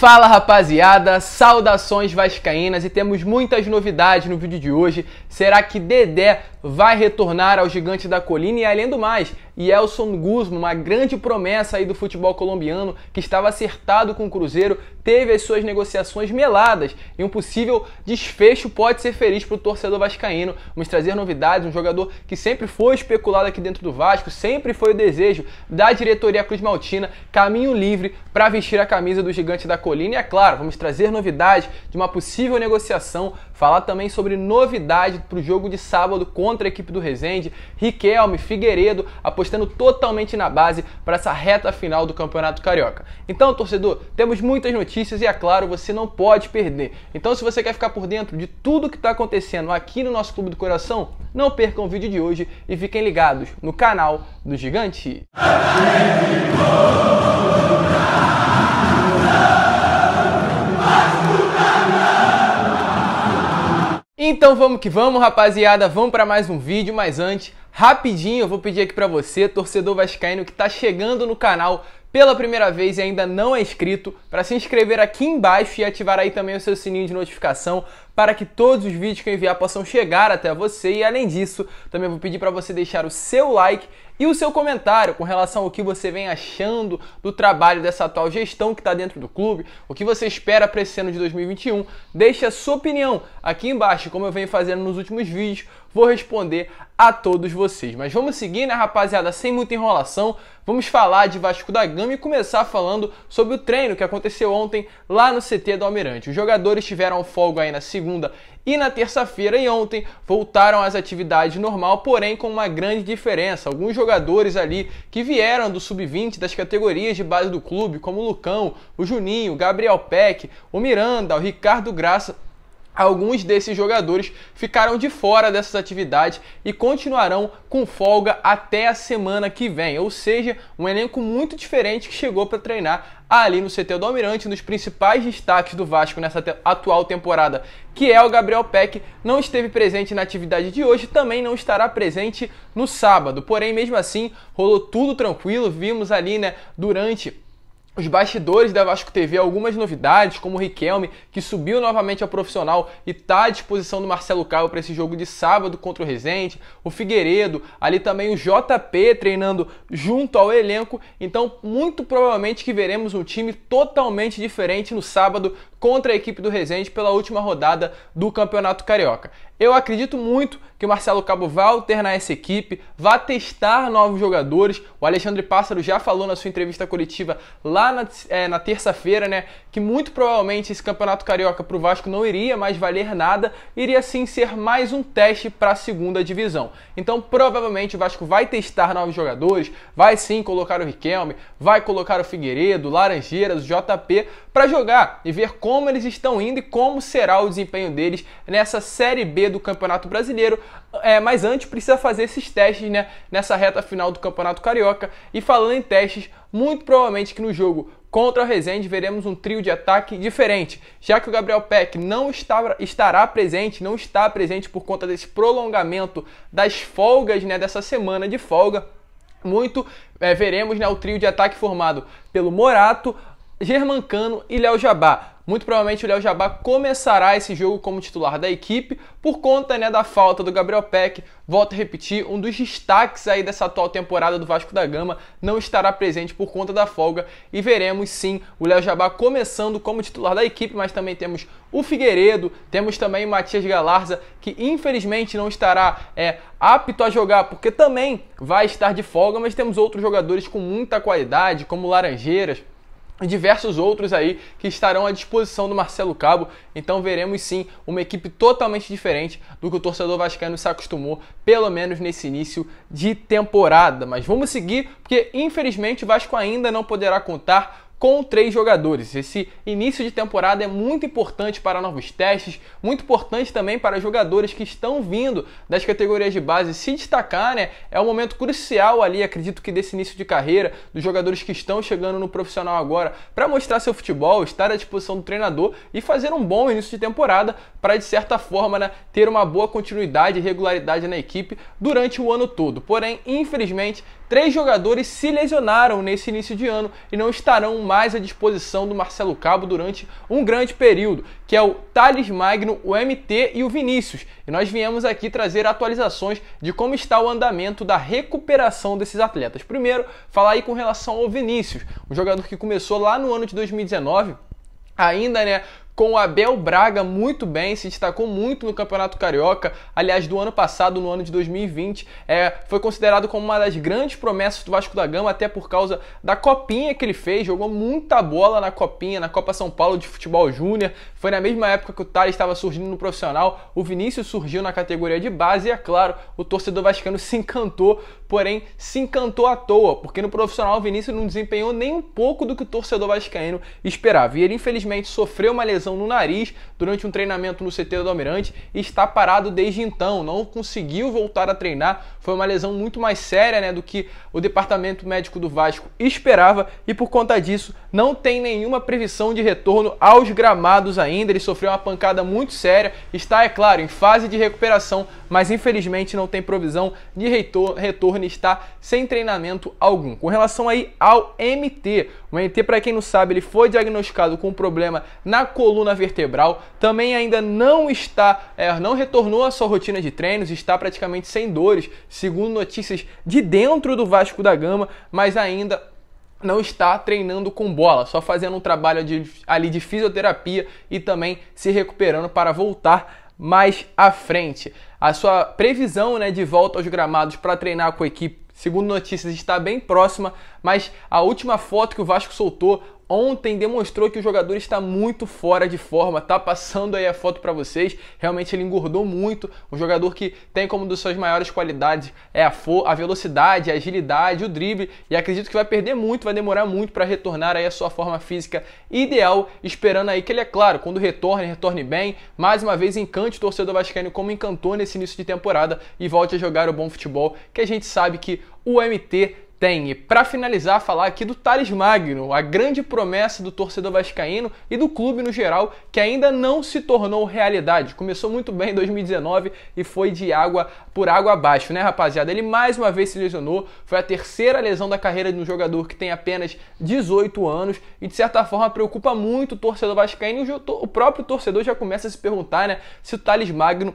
Fala rapaziada, saudações vascaínas e temos muitas novidades no vídeo de hoje. Será que Dedé vai retornar ao Gigante da Colina? E além do mais, Yelson Guzmán, uma grande promessa aí do futebol colombiano que estava acertado com o Cruzeiro, teve as suas negociações meladas e um possível desfecho pode ser feliz para o torcedor vascaíno. Vamos trazer novidades, um jogador que sempre foi especulado aqui dentro do Vasco, sempre foi o desejo da diretoria cruzmaltina, caminho livre para vestir a camisa do Gigante da Colina. E é claro, vamos trazer novidades de uma possível negociação, falar também sobre novidade para o jogo de sábado contra a equipe do Resende, Riquelme, Figueiredo, apostando totalmente na base para essa reta final do Campeonato Carioca. Então, torcedor, temos muitas notícias e, é claro, você não pode perder. Então, se você quer ficar por dentro de tudo que está acontecendo aqui no nosso Clube do Coração, não percam o vídeo de hoje e fiquem ligados no canal do Gigante. Então vamos que vamos, rapaziada, vamos para mais um vídeo, mas antes, rapidinho, eu vou pedir aqui para você, torcedor vascaíno que está chegando no canal pela primeira vez e ainda não é inscrito, para se inscrever aqui embaixo e ativar aí também o seu sininho de notificação para que todos os vídeos que eu enviar possam chegar até você. E além disso, também vou pedir para você deixar o seu like e o seu comentário com relação ao que você vem achando do trabalho dessa atual gestão que está dentro do clube, o que você espera para esse ano de 2021. Deixe a sua opinião aqui embaixo, como eu venho fazendo nos últimos vídeos, vou responder a todos vocês. Mas vamos seguir, né, rapaziada, sem muita enrolação, vamos falar de Vasco da Gama e começar falando sobre o treino que aconteceu ontem lá no CT do Almirante. Os jogadores tiveram folga aí na segunda e na terça-feira e ontem voltaram às atividades normal, porém com uma grande diferença. Alguns jogadores ali que vieram do sub-20 das categorias de base do clube, como o Lucão, o Juninho, o Gabriel Peck, o Miranda, o Ricardo Graça, alguns desses jogadores ficaram de fora dessas atividades e continuarão com folga até a semana que vem. Ou seja, um elenco muito diferente que chegou para treinar ali no CT do Almirante. Um dos principais destaques do Vasco nessa atual temporada, que é o Gabriel Peck, não esteve presente na atividade de hoje, também não estará presente no sábado. Porém, mesmo assim, rolou tudo tranquilo. Vimos ali, né, durante os bastidores da Vasco TV algumas novidades, como o Riquelme, que subiu novamente ao profissional e está à disposição do Marcelo Cabo para esse jogo de sábado contra o Resende, o Figueiredo, ali também o JP treinando junto ao elenco. Então, muito provavelmente que veremos um time totalmente diferente no sábado contra a equipe do Resende pela última rodada do Campeonato Carioca. Eu acredito muito que o Marcelo Cabo vai alternar essa equipe, vai testar novos jogadores. O Alexandre Pássaro já falou na sua entrevista coletiva lá na terça-feira, né, que muito provavelmente esse Campeonato Carioca para o Vasco não iria mais valer nada, iria sim ser mais um teste para a segunda divisão. Então provavelmente o Vasco vai testar novos jogadores, vai sim colocar o Riquelme, vai colocar o Figueiredo, o Laranjeiras, o JP para jogar e ver como eles estão indo e como será o desempenho deles nessa Série B do Campeonato Brasileiro. Mas antes precisa fazer esses testes, né, nessa reta final do Campeonato Carioca. E falando em testes, muito provavelmente que no jogo contra o Resende veremos um trio de ataque diferente, já que o Gabriel Peck não está presente por conta desse prolongamento das folgas, né, dessa semana de folga. Veremos, né, o trio de ataque formado pelo Morato, Germancano e Léo Jabá. Muito provavelmente o Léo Jabá começará esse jogo como titular da equipe por conta, né, da falta do Gabriel Peck. Volto a repetir, um dos destaques aí dessa atual temporada do Vasco da Gama não estará presente por conta da folga e veremos sim o Léo Jabá começando como titular da equipe, mas também temos o Figueiredo, temos também o Matias Galarza, que infelizmente não estará apto a jogar porque também vai estar de folga, mas temos outros jogadores com muita qualidade, como Laranjeiras e diversos outros aí que estarão à disposição do Marcelo Cabo. Então veremos sim uma equipe totalmente diferente do que o torcedor vascaíno se acostumou, pelo menos nesse início de temporada. Mas vamos seguir, porque infelizmente o Vasco ainda não poderá contar com 3 jogadores. Esse início de temporada é muito importante para novos testes, muito importante também para jogadores que estão vindo das categorias de base se destacar, né? É um momento crucial ali, acredito que desse início de carreira, dos jogadores que estão chegando no profissional agora, para mostrar seu futebol, estar à disposição do treinador e fazer um bom início de temporada para, de certa forma, né, ter uma boa continuidade e regularidade na equipe durante o ano todo. Porém, infelizmente, 3 jogadores se lesionaram nesse início de ano e não estarão mais mais à disposição do Marcelo Cabo durante um grande período, que é o Thales Magno, o MT e o Vinícius. E nós viemos aqui trazer atualizações de como está o andamento da recuperação desses atletas. Primeiro, falar aí com relação ao Vinícius, um jogador que começou lá no ano de 2019, ainda, né, com o Abel Braga muito bem, se destacou muito no Campeonato Carioca, aliás, do ano passado, no ano de 2020, foi considerado como uma das grandes promessas do Vasco da Gama, até por causa da copinha que ele fez, jogou muita bola na copinha, na Copa São Paulo de Futebol Júnior, foi na mesma época que o Thales estava surgindo no profissional, o Vinícius surgiu na categoria de base e, é claro, o torcedor vascaíno se encantou, porém se encantou à toa, porque no profissional o Vinícius não desempenhou nem um pouco do que o torcedor vascaíno esperava, e ele infelizmente sofreu uma lesão no nariz durante um treinamento no CT do Almirante e está parado desde então, não conseguiu voltar a treinar, foi uma lesão muito mais séria, né, do que o departamento médico do Vasco esperava e por conta disso não tem nenhuma previsão de retorno aos gramados ainda, ele sofreu uma pancada muito séria, está, é claro, em fase de recuperação, mas infelizmente não tem provisão de retorno e está sem treinamento algum. Com relação aí ao MT, o MT, para quem não sabe, ele foi diagnosticado com um problema na coluna vertebral, também ainda não retornou à sua rotina de treinos, está praticamente sem dores, segundo notícias de dentro do Vasco da Gama, mas ainda não está treinando com bola, só fazendo um trabalho ali de fisioterapia e também se recuperando para voltar mais à frente. A sua previsão, né, de volta aos gramados para treinar com a equipe, segundo notícias, está bem próxima, mas a última foto que o Vasco soltou ontem demonstrou que o jogador está muito fora de forma, tá passando aí a foto para vocês, realmente ele engordou muito, um jogador que tem como uma das suas maiores qualidades a velocidade, a agilidade, o drible, e acredito que vai perder muito, vai demorar muito para retornar aí a sua forma física ideal, esperando aí que ele, é claro, quando retorne bem, mais uma vez encante o torcedor vascaíno como encantou nesse início de temporada e volte a jogar o bom futebol que a gente sabe que o MT tem. E para finalizar, falar aqui do Thales Magno, a grande promessa do torcedor vascaíno e do clube no geral, que ainda não se tornou realidade. Começou muito bem em 2019 e foi por água abaixo, né, rapaziada? Ele mais uma vez se lesionou, foi a terceira lesão da carreira de um jogador que tem apenas 18 anos e de certa forma preocupa muito o torcedor vascaíno e o próprio torcedor já começa a se perguntar, né, se o Thales Magno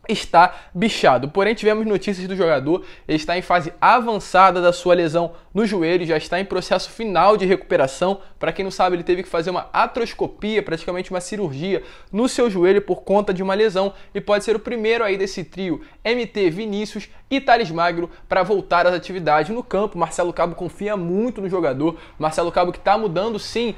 está bichado. Porém, tivemos notícias do jogador, ele está em fase avançada da sua lesão no joelho, já está em processo final de recuperação. Para quem não sabe, ele teve que fazer uma artroscopia, praticamente uma cirurgia no seu joelho por conta de uma lesão e pode ser o primeiro aí desse trio MT, Vinícius e Thales Magno para voltar às atividades no campo. Marcelo Cabo confia muito no jogador, Marcelo Cabo que está mudando sim,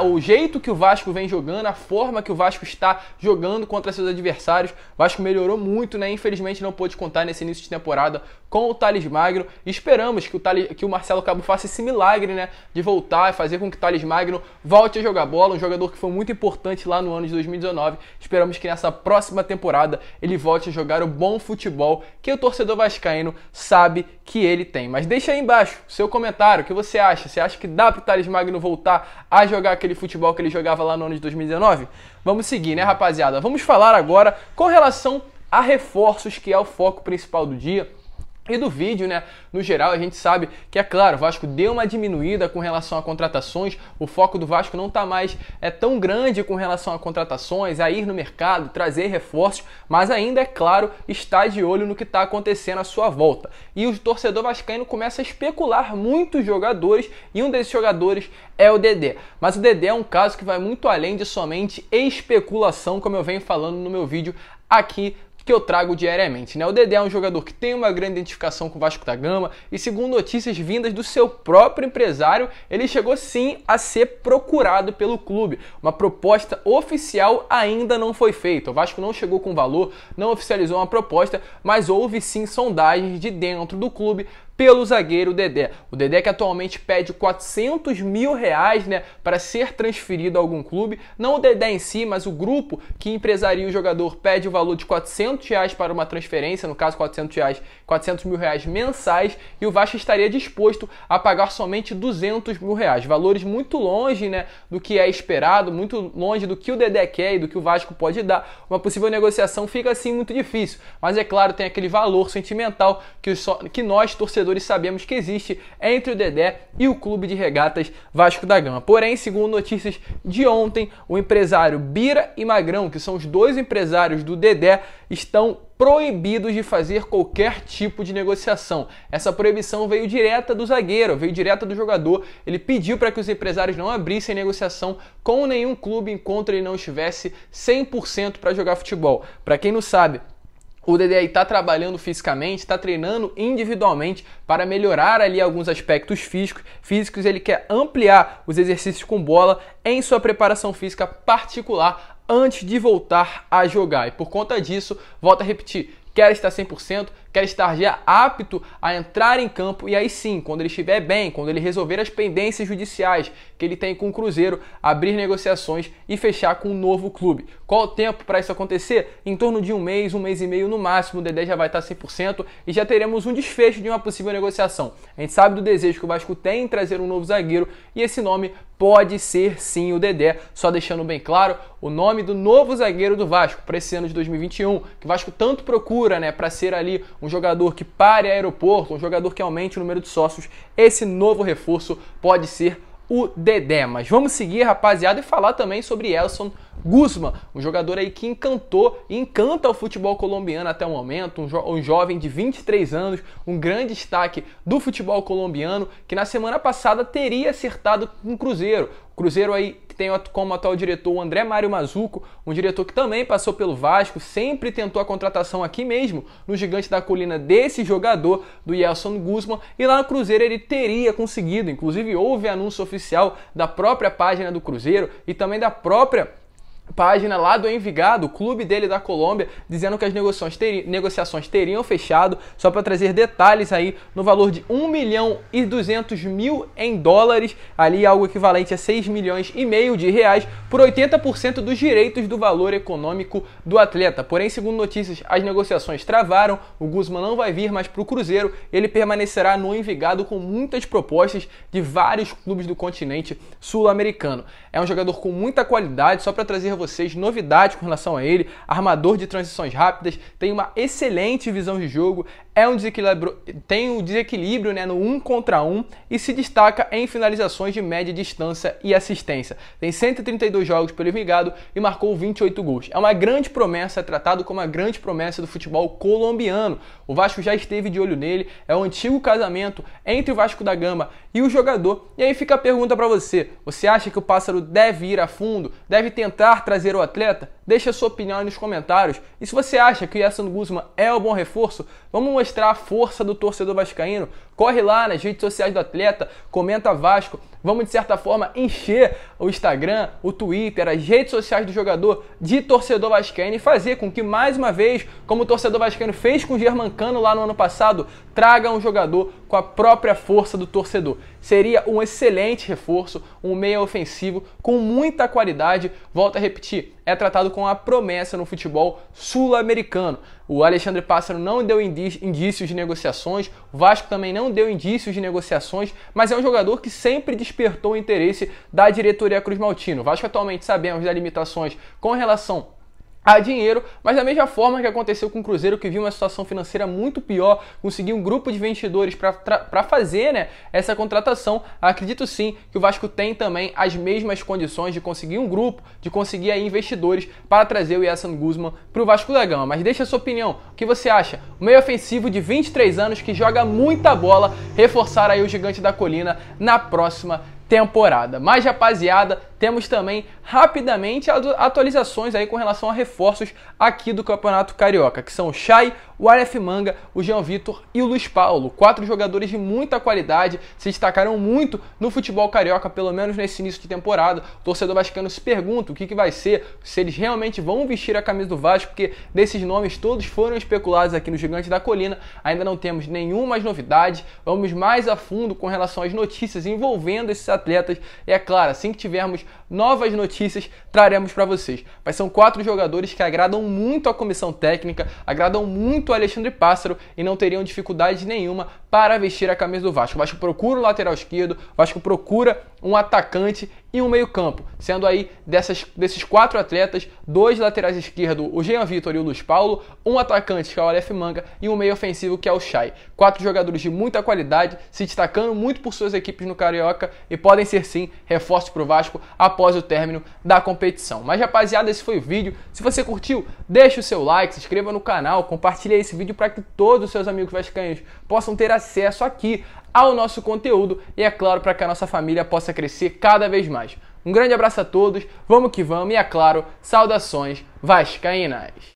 o jeito que o Vasco vem jogando, a forma que o Vasco está jogando contra seus adversários. O Vasco melhorou muito, né? Infelizmente não pôde contar nesse início de temporada com o Thales Magno. Esperamos que o Marcelo Cabo faça esse milagre, né, de voltar e fazer com que o Thales Magno volte a jogar bola, um jogador que foi muito importante lá no ano de 2019. Esperamos que nessa próxima temporada ele volte a jogar o bom futebol que o torcedor vascaíno sabe que ele tem. Mas deixa aí embaixo o seu comentário, o que você acha? Você acha que dá para o Thales Magno voltar a jogar aquele futebol que ele jogava lá no ano de 2019? Vamos seguir, né, rapaziada? Vamos falar agora com relação a reforços, que é o foco principal do dia e do vídeo, né? No geral, a gente sabe que, é claro, o Vasco deu uma diminuída com relação a contratações, o foco do Vasco não está mais tão grande com relação a contratações, a ir no mercado, trazer reforços, mas ainda, é claro, está de olho no que está acontecendo à sua volta. E o torcedor vascaíno começa a especular muitos jogadores, e um desses jogadores é o Dedé. Mas o Dedé é um caso que vai muito além de somente especulação, como eu venho falando no meu vídeo aqui que eu trago diariamente, né? O Dedé é um jogador que tem uma grande identificação com o Vasco da Gama e, segundo notícias vindas do seu próprio empresário, ele chegou sim a ser procurado pelo clube. Uma proposta oficial ainda não foi feita. O Vasco não chegou com valor, não oficializou uma proposta, mas houve sim sondagens de dentro do clube pelo zagueiro Dedé. O Dedé que atualmente pede 400 mil reais, né, para ser transferido a algum clube. Não o Dedé em si, mas o grupo que empresaria o jogador pede o valor de 400 reais para uma transferência, no caso 400 mil reais mensais, e o Vasco estaria disposto a pagar somente 200 mil reais. Valores muito longe, né, do que é esperado, muito longe do que o Dedé quer e do que o Vasco pode dar. Uma possível negociação fica assim muito difícil, mas é claro, tem aquele valor sentimental que nós, torcedores, torcedores sabemos que existe entre o Dedé e o Clube de Regatas Vasco da Gama. Porém, segundo notícias de ontem, o empresário Bira e Magrão, que são os dois empresários do Dedé, estão proibidos de fazer qualquer tipo de negociação. Essa proibição veio direta do zagueiro, veio direta do jogador. Ele pediu para que os empresários não abrissem negociação com nenhum clube enquanto ele não estivesse 100% para jogar futebol. Para quem não sabe, o Dedé está trabalhando fisicamente, está treinando individualmente para melhorar ali alguns aspectos físicos. Ele quer ampliar os exercícios com bola em sua preparação física particular antes de voltar a jogar. E por conta disso, volto a repetir, quer estar 100%, quer estar já apto a entrar em campo e aí sim, quando ele estiver bem, quando ele resolver as pendências judiciais que ele tem com o Cruzeiro, abrir negociações e fechar com um novo clube. Qual o tempo para isso acontecer? Em torno de um mês e meio no máximo, o Dedé já vai estar 100% e já teremos um desfecho de uma possível negociação. A gente sabe do desejo que o Vasco tem em trazer um novo zagueiro e esse nome pode ser sim o Dedé, só deixando bem claro, o nome do novo zagueiro do Vasco para esse ano de 2021, que o Vasco tanto procura, né, para ser ali um jogador que pare aeroporto, um jogador que aumente o número de sócios. Esse novo reforço pode ser o Dedé. Mas vamos seguir, rapaziada, e falar também sobre Elson Guzmán, um jogador aí que encantou e encanta o futebol colombiano até o momento, um jovem de 23 anos, um grande destaque do futebol colombiano, que na semana passada teria acertado com o Cruzeiro. O Cruzeiro aí que tem como atual diretor o André Mário Mazuco, um diretor que também passou pelo Vasco, sempre tentou a contratação aqui mesmo, no Gigante da Colina, desse jogador, do Elson Guzmán, e lá no Cruzeiro ele teria conseguido, inclusive houve anúncio oficial da própria página do Cruzeiro e também da própria página lá do Envigado, o clube dele da Colômbia, dizendo que as negociações teriam fechado. Só para trazer detalhes aí, no valor de 1.200.000 em dólares, ali algo equivalente a 6,5 milhões de reais, por 80% dos direitos do valor econômico do atleta. Porém, segundo notícias, as negociações travaram, o Guzmán não vai vir mais para o Cruzeiro, ele permanecerá no Envigado com muitas propostas de vários clubes do continente sul-americano. É um jogador com muita qualidade, só para trazer a vocês novidades com relação a ele, armador de transições rápidas, tem uma excelente visão de jogo, tem um desequilíbrio, né, no 1 contra 1 e se destaca em finalizações de média distância e assistência. Tem 132 jogos pelo Envigado e marcou 28 gols. É uma grande promessa, é tratado como uma grande promessa do futebol colombiano. O Vasco já esteve de olho nele, é um antigo casamento entre o Vasco da Gama e o jogador. E aí fica a pergunta para você, você acha que o Pássaro deve ir a fundo, deve tentar trazer o atleta? Deixa a sua opinião aí nos comentários. E se você acha que o Elson Guzmán é um bom reforço, vamos mostrar a força do torcedor vascaíno. Corre lá nas redes sociais do atleta, comenta Vasco. Vamos, de certa forma, encher o Instagram, o Twitter, as redes sociais do jogador de torcedor vascaíno e fazer com que, mais uma vez, como o torcedor vascaíno fez com o Germancano lá no ano passado, traga um jogador com a própria força do torcedor. Seria um excelente reforço, um meia ofensivo com muita qualidade. Volto a repetir, é tratado com a promessa no futebol sul-americano. O Alexandre Pássaro não deu indícios de negociações, o Vasco também não deu indícios de negociações, mas é um jogador que sempre despertou o interesse da diretoria cruzmaltina. O Vasco atualmente sabemos das limitações com relação a dinheiro, mas da mesma forma que aconteceu com o Cruzeiro, que viu uma situação financeira muito pior, conseguiu um grupo de investidores para fazer, né, essa contratação. Acredito sim que o Vasco tem também as mesmas condições de conseguir um grupo, de conseguir aí investidores para trazer o Elson Guzmán para o Vasco da Gama. Mas deixa a sua opinião, o que você acha? O meio ofensivo de 23 anos que joga muita bola, reforçar aí o Gigante da Colina na próxima temporada. Mas, rapaziada, temos também rapidamente atualizações aí com relação a reforços aqui do Campeonato Carioca, que são o Chay, o Aleph Manga, o Jean Vitor e o Luiz Paulo. 4 jogadores de muita qualidade, se destacaram muito no futebol carioca, pelo menos nesse início de temporada. O torcedor vascaíno se pergunta o que vai ser, se eles realmente vão vestir a camisa do Vasco, porque desses nomes todos foram especulados aqui no Gigante da Colina. Ainda não temos nenhuma novidade, vamos mais a fundo com relação às notícias envolvendo esses atletas. E é claro, assim que tivermos novas notícias, traremos para vocês. Mas são 4 jogadores que agradam muito a comissão técnica, agradam muito o Alexandre Pássaro e não teriam dificuldade nenhuma para vestir a camisa do Vasco. O Vasco procura um lateral esquerdo, o Vasco procura um atacante e um meio-campo, sendo aí desses 4 atletas, 2 laterais esquerdos, o Jean Vitor e o Luiz Paulo, um atacante que é o Aleph Manga e um meio ofensivo que é o Chay. 4 jogadores de muita qualidade, se destacando muito por suas equipes no Carioca e podem ser sim reforços para o Vasco após o término da competição. Mas rapaziada, esse foi o vídeo. Se você curtiu, deixa o seu like, se inscreva no canal, compartilhe esse vídeo para que todos os seus amigos vascaínos possam ter acesso aqui ao nosso conteúdo e, é claro, para que a nossa família possa crescer cada vez mais. Um grande abraço a todos, vamos que vamos e, é claro, saudações vascaínas!